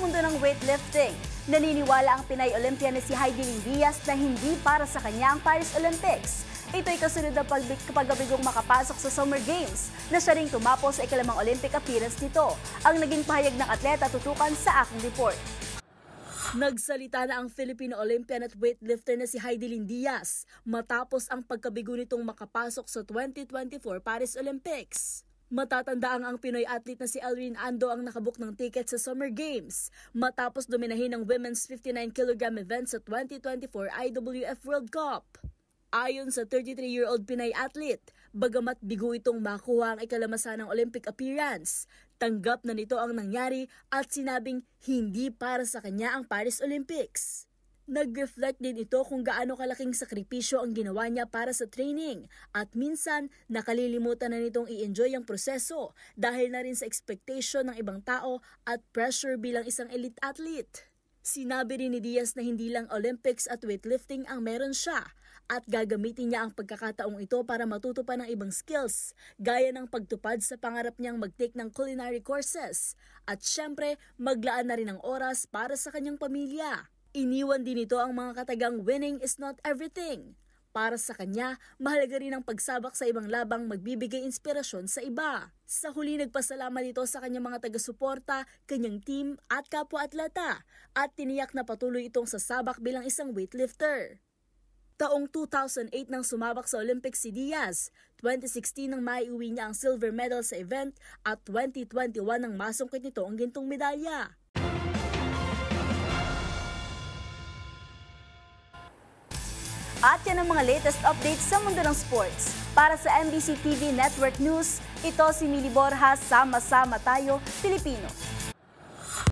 mundo ng weightlifting. Naniniwala ang Pinay Olympian na si Hidilyn Diaz na hindi para sa kanya ang Paris Olympics. Ito'y kasunod ng pagkabigong makapasok sa Summer Games na siya ring tumapos sa ikalimang Olympic appearance nito. Ang naging pahayag ng atleta tutukan sa aking report. Nagsalita na ang Filipino Olympian at weightlifter na si Hidilyn Diaz matapos ang pagkabigo nitong makapasok sa 2024 Paris Olympics. Matatandaang ang Pinoy athlete na si Elrin Ando ang nakabook ng ticket sa Summer Games matapos dominahin ang women's 59 kg event sa 2024 IWF World Cup. Ayon sa 33-year-old Pinay athlete, bagamat bigo itong makuha ang ikalamasan ng Olympic appearance, tanggap na nito ang nangyari at sinabing hindi para sa kanya ang Paris Olympics. Nag-reflect din ito kung gaano kalaking sakripisyo ang ginawa niya para sa training at minsan nakalilimutan na nitong i-enjoy ang proseso dahil na rin sa expectation ng ibang tao at pressure bilang isang elite athlete. Sinabi rin ni Diaz na hindi lang Olympics at weightlifting ang meron siya at gagamitin niya ang pagkakataong ito para matuto pa ng ibang skills gaya ng pagtupad sa pangarap niyang mag-take ng culinary courses at syempre maglaan na rin ng oras para sa kanyang pamilya. Iniwan din ito ang mga katagang winning is not everything. Para sa kanya, mahalaga rin ang pagsabak sa ibang labang magbibigay inspirasyon sa iba. Sa huli, nagpasalamat ito sa kanyang mga taga-suporta, kanyang team at kapwa-atleta at tiniyak na patuloy itong sasabak bilang isang weightlifter. Taong 2008 nang sumabak sa Olympics si Diaz, 2016 nang maiuwi niya ang silver medal sa event at 2021 nang masungkit nito ang gintong medalya. At yan ang mga latest updates sa mundo ng sports. Para sa MBC TV Network News, ito si Mili Borja, sama-sama tayo, Pilipino.